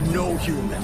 no human.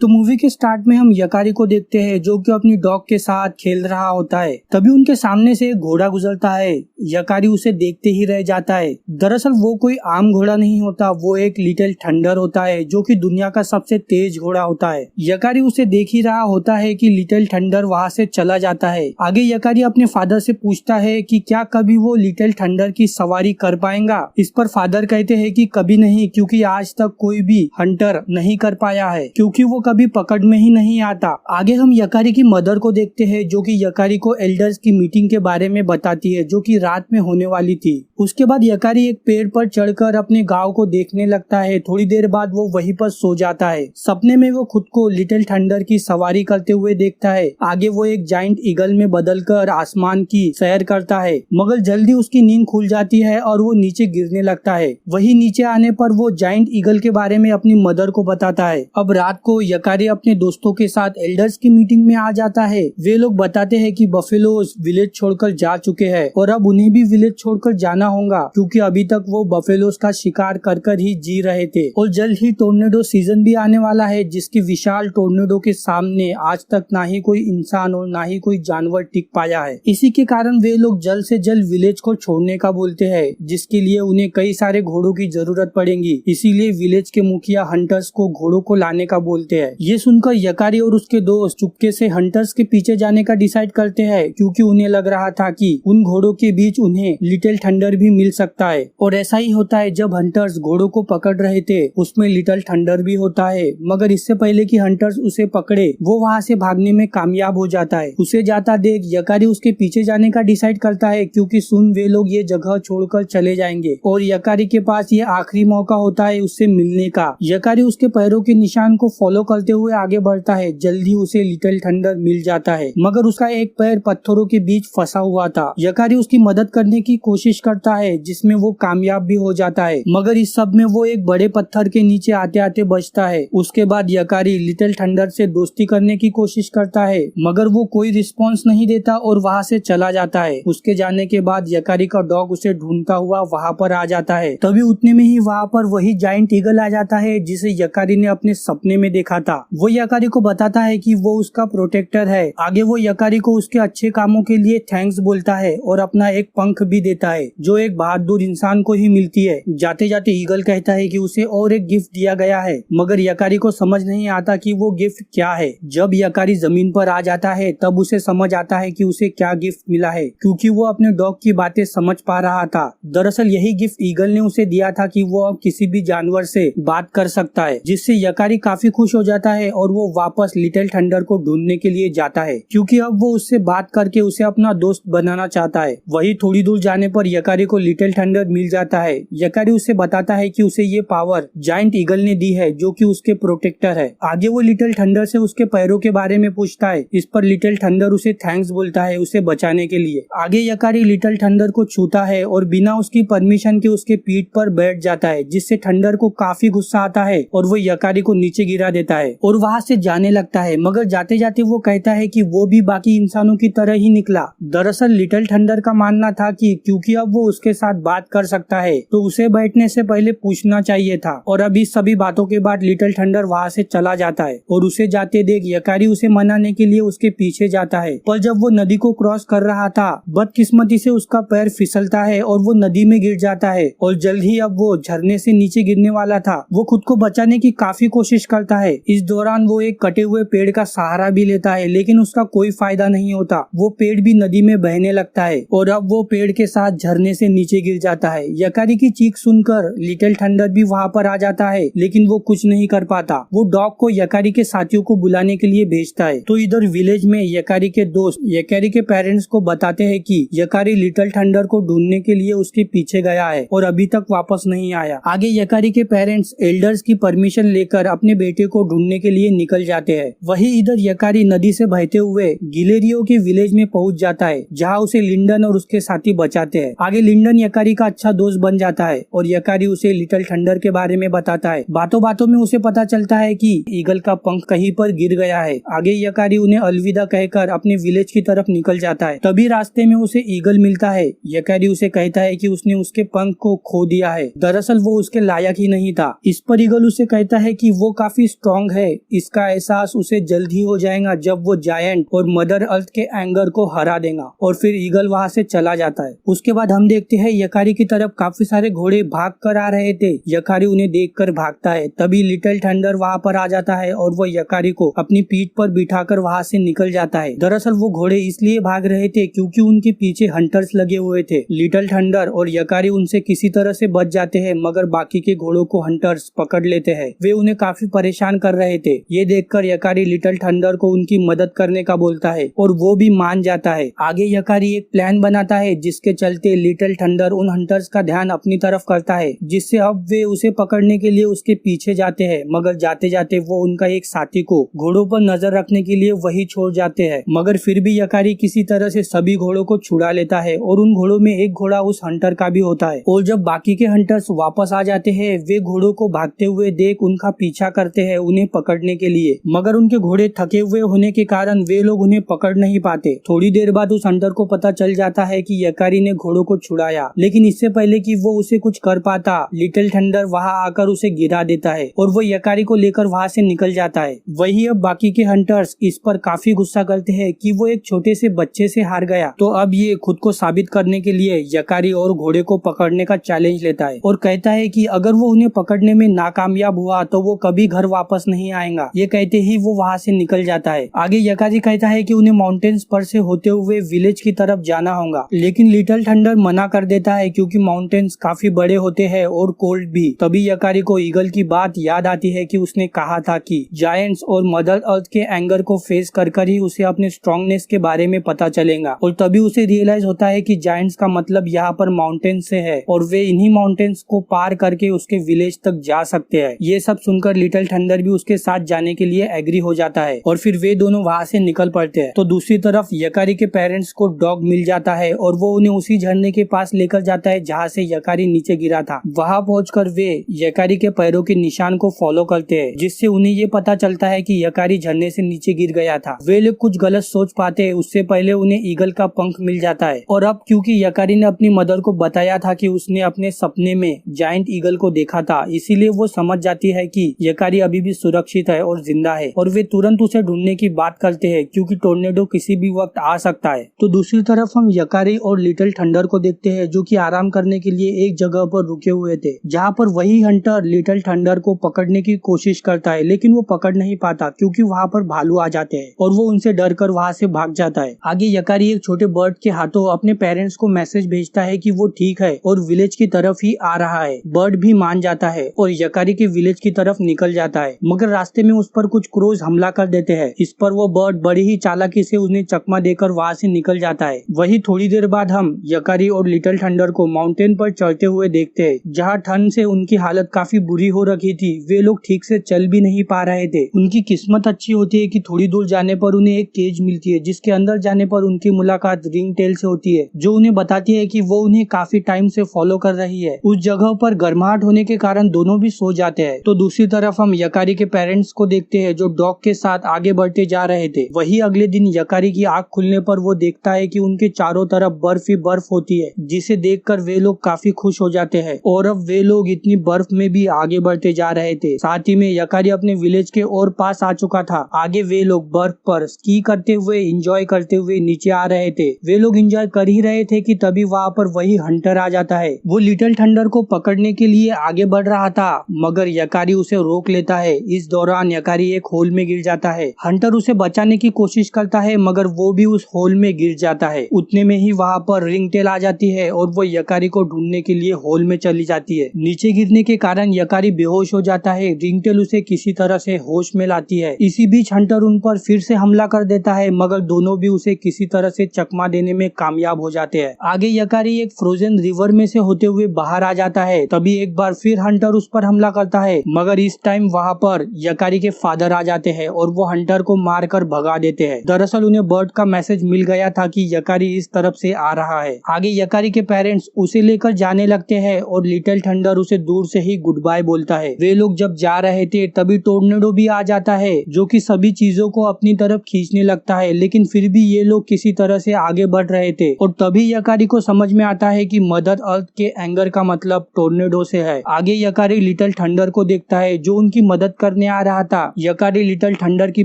तो movie के start में हम यकारी को देखते हैं जो कि अपनी डॉग के साथ खेल रहा होता है। तभी उनके सामने से एक घोड़ा गुजरता है। यकारी उसे देखते ही रह जाता है। दरअसल वो कोई आम घोड़ा नहीं होता, वो एक लिटिल थंडर होता है जो कि दुनिया का सबसे तेज घोड़ा होता है। यकारी उसे देख ही रहा होता है कि लिटिल थंडर वहाँ से चला जाता है। आगे यकारी अपने फादर से पूछता है कि क्या कभी वो लिटिल थंडर की सवारी कर पाएगा। इस पर फादर कहते हैं कि कभी नहीं, क्योंकि आज तक कोई भी हंटर नहीं कर पाया है, क्योंकि वो कभी पकड़ में ही नहीं आता। आगे हम यकारी की मदर को देखते हैं जो कि यकारी को एल्डर्स की मीटिंग के बारे में बताती है जो कि रात में होने वाली थी। उसके बाद यकारी एक पेड़ पर चढ़कर अपने गांव को देखने लगता है। थोड़ी देर बाद वो वहीं पर सो जाता है। सपने में वो खुद को लिटिल थंडर की सवारी करते हुए देखता है। आगे वो एक जाइंट ईगल में बदलकर आसमान की सैर करता है, मगर जल्दी उसकी नींद खुल जाती है और वो नीचे गिरने लगता है। वही नीचे आने पर वो जाइंट ईगल के बारे में अपनी मदर को बताता है। अब रात को यकारी अपने दोस्तों के साथ एल्डर्स की मीटिंग में आ जाता है। वे लोग बताते हैं कि बफेलोज विलेज छोड़कर जा चुके हैं और अब उन्हें भी विलेज छोड़कर जाना होगा, क्योंकि अभी तक वो बफेलोज का शिकार कर ही जी रहे थे। और जल्द ही टोर्नेडो सीजन भी आने वाला है, जिसकी विशाल टोर्नेडो के सामने आज तक ना ही कोई इंसान और ना ही कोई जानवर टिक पाया है। इसी के कारण वे लोग जल्द से जल्द विलेज को छोड़ने का बोलते हैं, जिसके लिए उन्हें कई सारे घोड़ों की जरूरत पड़ेगी। इसीलिए विलेज के मुखिया हंटर्स को घोड़ों को लाने का बोलते हैं। ये सुनकर यकारी और उसके दोस्त चुपके से हंटर्स के पीछे जाने का डिसाइड करते हैं, क्योंकि उन्हें लग रहा था कि उन घोड़ों के बीच उन्हें लिटिल थंडर भी मिल सकता है। और ऐसा ही होता है, जब हंटर्स घोड़ों को पकड़ रहे थे उसमें लिटिल थंडर भी होता है, मगर इससे पहले कि हंटर्स उसे पकड़े वो वहाँ से भागने में कामयाब हो जाता है। उसे जाता देख यकारी उसके पीछे जाने का डिसाइड करता है, क्योंकि सुन वे लोग ये जगह छोड़कर चले जाएंगे और यकारी के पास ये आखिरी मौका होता है उससे मिलने का। यकारी उसके पैरों के निशान को फॉलो करते हुए आगे बढ़ता है। जल्दी उसे लिटिल थंडर मिल जाता है, मगर उसका एक पैर पत्थरों के बीच फंसा हुआ था। यकारी उसकी मदद करने की कोशिश करता है, जिसमें वो कामयाब भी हो जाता है, मगर इस सब में वो एक बड़े पत्थर के नीचे आते आते बचता है। उसके बाद यकारी लिटिल थंडर से दोस्ती करने की कोशिश करता है, मगर वो कोई रिस्पॉन्स नहीं देता और वहाँ से चला जाता है। उसके जाने के बाद यकारी का डॉग उसे ढूंढता हुआ वहाँ पर आ जाता है। तभी उतने में ही वहाँ पर वही जाइंट ईगल आ जाता है जिसे यकारी ने अपने सपने में देखा था। वो यकारी को बताता है कि वो उसका प्रोटेक्टर है। आगे वो यकारी को उसके अच्छे कामों के लिए थैंक्स बोलता है और अपना एक पंख भी देता है, जो एक बहादुर इंसान को ही मिलती है। जाते जाते ईगल कहता है कि उसे और एक गिफ्ट दिया गया है, मगर यकारी को समझ नहीं आता कि वो गिफ्ट क्या है। जब यकारी जमीन पर आ जाता है तब उसे समझ आता है कि उसे क्या गिफ्ट मिला है, क्योंकि वो अपने डॉग की बातें समझ पा रहा था। दरअसल यही गिफ्ट ईगल ने उसे दिया था कि वो अब किसी भी जानवर से बात कर सकता है, जिससे यकारी काफी खुश हो जाता है और वो वापस लिटिल थंडर को ढूंढने के लिए जाता है, क्योंकि अब वो उससे बात करके उसे अपना दोस्त बनाना चाहता है। वही थोड़ी दूर जाने पर यकारी को लिटिल थंडर मिल जाता है। यकारी उसे बताता है कि उसे ये पावर जाइंट ईगल ने दी है, जो कि उसके प्रोटेक्टर है। आगे वो लिटिल थंडर से उसके पैरों के बारे में पूछता है। इस पर लिटिल थंडर उसे थैंक्स बोलता है उसे बचाने के लिए। आगे यकारी लिटिल थंडर को छूता है और बिना उसकी परमिशन के उसके पीठ पर बैठ जाता है, जिससे थंडर को काफी गुस्सा आता है और वो यकारी को नीचे गिरा देता है और वहाँ से जाने लगता है। मगर जाते जाते वो कहता है कि वो भी बाकी इंसानों की तरह ही निकला। दरअसल लिटिल थंडर का मानना था कि क्योंकि अब वो उसके साथ बात कर सकता है तो उसे बैठने से पहले पूछना चाहिए था। और अभी सभी बातों के बाद लिटिल थंडर वहाँ से चला जाता है और उसे जाते देख यकारी उसे मनाने के लिए उसके पीछे जाता है। पर जब वो नदी को क्रॉस कर रहा था, बदकिस्मती से उसका पैर फिसलता है और वो नदी में गिर जाता है और जल्द ही अब वो झरने से नीचे गिरने वाला था। वो खुद को बचाने की काफी कोशिश करता है। इस दौरान वो एक कटे हुए पेड़ का सहारा भी लेता है, लेकिन उसका कोई फायदा नहीं होता। वो पेड़ भी नदी में बहने लगता है और अब वो पेड़ के साथ झरने से नीचे गिर जाता है। यकारी की चीख सुनकर लिटिल थंडर भी वहाँ पर आ जाता है, लेकिन वो कुछ नहीं कर पाता। वो डॉग को यकारी के साथियों को बुलाने के लिए भेजता है। तो इधर विलेज में यकारी के दोस्त यकारी के पेरेंट्स को बताते हैं कि यकारी लिटिल थंडर को ढूंढने के लिए उसके पीछे गया है और अभी तक वापस नहीं आया। आगे यकारी के पेरेंट्स एल्डर्स की परमिशन लेकर अपने बेटे को ढूंढने के लिए निकल जाते हैं। वही इधर यकारी नदी से बहते हुए गिलेरियो के विलेज में पहुंच जाता है, जहां उसे लिंडन और उसके साथी बचाते हैं। आगे लिंडन यकारी का अच्छा दोस्त बन जाता है और यकारी उसे लिटिल थंडर के बारे में बताता है। बातों बातों में उसे पता चलता है कि ईगल का पंख कहीं पर गिर गया है। आगे यकारी उन्हें अलविदा कहकर अपने विलेज की तरफ निकल जाता है। तभी रास्ते में उसे ईगल मिलता है। यकारी उसे कहता है कि उसने उसके पंख को खो दिया है, दरअसल वो उसके लायक ही नहीं था। इस पर ईगल उसे कहता है कि वो काफी स्ट्रॉन्ग है, इसका एहसास उसे जल्द ही हो जाएगा जब वो जायंट और मदर अर्थ के एंगर को हरा देगा। और फिर ईगल वहाँ से चला जाता है। उसके बाद हम देखते हैं यकारी की तरफ काफी सारे घोड़े भाग कर आ रहे थे। यकारी उन्हें देखकर भागता है। तभी लिटिल थंडर वहाँ पर आ जाता है और वो यकारी को अपनी पीठ पर बिठाकर वहाँ से निकल जाता है। दरअसल वो घोड़े इसलिए भाग रहे थे क्योंकि उनके पीछे हंटर्स लगे हुए थे। लिटिल थंडर और यकारी उनसे किसी तरह से बच जाते हैं, मगर बाकी के घोड़ों को हंटर्स पकड़ लेते हैं। वे उन्हें काफी परेशान कर रहे थे। ये देखकर यकारी लिटिल थंडर को उनकी मदद करने का बोलता है और वो भी मान जाता है। आगे यकारी एक प्लान बनाता है जिसके चलते लिटिल थंडर उन हंटर्स का ध्यान अपनी तरफ करता है, जिससे अब वे उसे पकड़ने के लिए उसके पीछे जाते हैं। मगर जाते जाते वो उनका एक साथी को घोड़ों पर नजर रखने के लिए वही छोड़ जाते हैं। मगर फिर भी यकारी किसी तरह से सभी घोड़ों को छुड़ा लेता है और उन घोड़ों में एक घोड़ा उस हंटर का भी होता है। और जब बाकी के हंटर्स वापस आ जाते हैं, वे घोड़ों को भागते हुए देख उनका पीछा करते हैं उन्हें पकड़ने के लिए। मगर उनके घोड़े थके हुए होने के कारण वे लोग उन्हें पकड़ नहीं पाते। थोड़ी देर बाद उस हंटर को पता चल जाता है कि यकारी ने घोड़ों को छुड़ाया, लेकिन इससे पहले कि वो उसे कुछ कर पाता, लिटिल थंडर वहां आकर उसे गिरा देता है और वो यकारी को लेकर वहां से निकल जाता है। वही अब बाकी के हंटर्स इस पर काफी गुस्सा करते हैं कि वो एक छोटे से बच्चे से हार गया, तो अब ये खुद को साबित करने के लिए यकारी और घोड़े को पकड़ने का चैलेंज लेता है और कहता है कि अगर वो उन्हें पकड़ने में नाकामयाब हुआ तो वो कभी घर वापस नहीं आएगा। ये कहते ही वो वहाँ से निकल जाता है। आगे यकारी कहता है कि उन्हें माउंटेन्स पर से होते हुए विलेज की तरफ जाना होगा, लेकिन लिटिल थंडर मना कर देता है क्योंकि माउंटेन्स काफी बड़े होते हैं और कोल्ड भी। तभी यकारी को ईगल की बात याद आती है कि उसने कहा था कि जायंट्स और मदर अर्थ के एंगर को फेस कर ही उसे अपने स्ट्रॉन्गनेस के बारे में पता चलेगा। और तभी उसे रियलाइज होता है कि जायंट्स का मतलब यहाँ पर माउंटेन्स से है और वे इन्हीं माउंटेन्स को पार करके उसके विलेज तक जा सकते हैं। ये सब सुनकर लिटिल थंडर भी उसके साथ जाने के लिए एग्री हो जाता है और फिर वे दोनों वहाँ से निकल पड़ते हैं। तो दूसरी तरफ यकारी के पेरेंट्स को डॉग मिल जाता है और वो उन्हें उसी झरने के पास लेकर जाता है जहाँ से यकारी नीचे गिरा था। वहाँ पहुंचकर वे यकारी के पैरों के निशान को फॉलो करते हैं, जिससे उन्हें ये पता चलता है कि यकारी झरने से नीचे गिर गया था। वे लोग कुछ गलत सोच पाते हैं, उससे पहले उन्हें ईगल का पंख मिल जाता है। और अब क्योंकि यकारी ने अपनी मदर को बताया था कि उसने अपने सपने में जायंट ईगल को देखा था, इसीलिए वो समझ जाती है कि यकारी अभी भी सुरक्षित है और जिंदा है और वे तुरंत उसे ढूंढने की बात करते हैं क्योंकि टोर्नेडो किसी भी वक्त आ सकता है। तो दूसरी तरफ हम यकारी और लिटिल थंडर को देखते हैं जो कि आराम करने के लिए एक जगह पर रुके हुए थे, जहाँ पर वही हंटर लिटिल थंडर को पकड़ने की कोशिश करता है, लेकिन वो पकड़ नहीं पाता क्योंकि वहाँ पर भालू आ जाते हैं और वो उनसे डर कर वहाँ से भाग जाता है। आगे यकारी एक छोटे बर्ड के हाथों अपने पेरेंट्स को मैसेज भेजता है कि वो ठीक है और विलेज की तरफ ही आ रहा है। बर्ड भी मान जाता है और यकारी के विलेज की तरफ निकल जाता है, मगर रास्ते में उस पर कुछ क्रोज हमला कर देते हैं। इस पर वो बर्ड बड़ी ही चालाकी से उन्हें चकमा देकर वहाँ से निकल जाता है। वही थोड़ी देर बाद हम यकारी और लिटिल थंडर को माउंटेन पर चढ़ते हुए देखते हैं, जहाँ ठंड से उनकी हालत काफी बुरी हो रखी थी। वे लोग ठीक से चल भी नहीं पा रहे थे। उनकी किस्मत अच्छी होती है कि थोड़ी दूर जाने पर उन्हें एक केज मिलती है, जिसके अंदर जाने पर उनकी मुलाकात रिंग टेल से होती है, जो उन्हें बताती है कि वो उन्हें काफी टाइम से फॉलो कर रही है। उस जगह पर गर्माहट होने के कारण दोनों भी सो जाते हैं। तो दूसरी तरफ हम यकारी के पेरेंट्स को देखते हैं जो डॉग के साथ आगे बढ़ते जा रहे थे। वही अगले दिन यकारी की आँख खुलने पर वो देखता है कि उनके चारों तरफ बर्फ ही बर्फ होती है, जिसे देखकर वे लोग काफी खुश हो जाते हैं और अब वे लोग इतनी बर्फ में भी आगे बढ़ते जा रहे थे। साथ ही में यकारी अपने विलेज के और पास आ चुका था। आगे वे लोग बर्फ पर स्की करते हुए एंजॉय करते हुए नीचे आ रहे थे। वे लोग एंजॉय कर ही रहे थे कि तभी वहाँ पर वही हंटर आ जाता है। वो लिटिल थंडर को पकड़ने के लिए आगे बढ़ रहा था, मगर यकारी उसे रोक लेता है। इस दौरान यकारी एक होल में गिर जाता है। हंटर उसे बचाने की कोशिश करता है, मगर वो भी उस होल में गिर जाता है। उतने में ही वहाँ पर रिंग टेल आ जाती है और वो यकारी को ढूंढने के लिए होल में चली जाती है। नीचे गिरने के कारण यकारी बेहोश हो जाता है। रिंग टेल उसे किसी तरह से होश में लाती है। इसी बीच हंटर उन पर फिर से हमला कर देता है, मगर दोनों भी उसे किसी तरह से चकमा देने में कामयाब हो जाते हैं। आगे यकारी एक फ्रोजन रिवर में से होते हुए बाहर आ जाता है। तभी एक बार फिर हंटर उस पर हमला करता है, मगर इस टाइम वहाँ पर यकारी के फादर आ जाते हैं और वो हंटर को मारकर भगा देते हैं। दरअसल उन्हें बर्ट का मैसेज मिल गया था कि यकारी इस तरफ से आ रहा है। आगे यकारी के पेरेंट्स उसे लेकर जाने लगते हैं और लिटिल थंडर उसे दूर से ही गुड बाय बोलता है। वे लोग जब जा रहे थे तभी टोर्नेडो भी आ जाता है जो कि सभी चीजों को अपनी तरफ खींचने लगता है, लेकिन फिर भी ये लोग किसी तरह से आगे बढ़ रहे थे। और तभी यकारी को समझ में आता है कि मदर अर्थ के एंगर का मतलब टोर्नेडो से है। आगे यकारी लिटिल थंडर को देखता है जो उनकी मदद करने आ रहा था। यकारी लिटिल थंडर की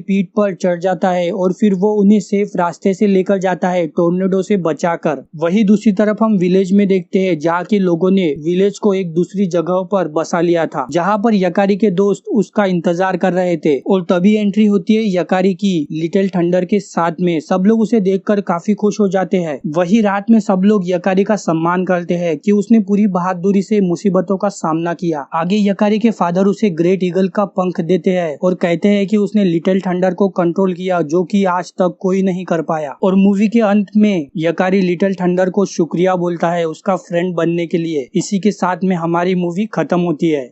पीठ पर चढ़ जाता है और फिर वो उन्हें सेफ रास्ते से लेकर जाता है टोर्नेडो से बचाकर। वही दूसरी तरफ हम विलेज में देखते हैं जहाँ के लोगों ने विलेज को एक दूसरी जगह पर बसा लिया था जहाँ पर यकारी के दोस्त उसका इंतजार कर रहे थे। और तभी एंट्री होती है यकारी की लिटिल थंडर के साथ में। सब लोग उसे देखकर काफी खुश हो जाते हैं। वही रात में सब लोग यकारी का सम्मान करते हैं कि उसने पूरी बहादुरी से मुसीबतों का सामना किया। आगे यकारी के फादर उसे ग्रेट ईगल का पंख देते हैं और कहते हैं कि उसने लिटिल थंडर को कंट्रोल किया जो कि आज तक कोई नहीं कर पाया। और मूवी के अंत में यकारी लिटिल थंडर को शुक्रिया बोलता है उसका फ्रेंड बनने के लिए। इसी के साथ में हमारी मूवी खत्म होती है।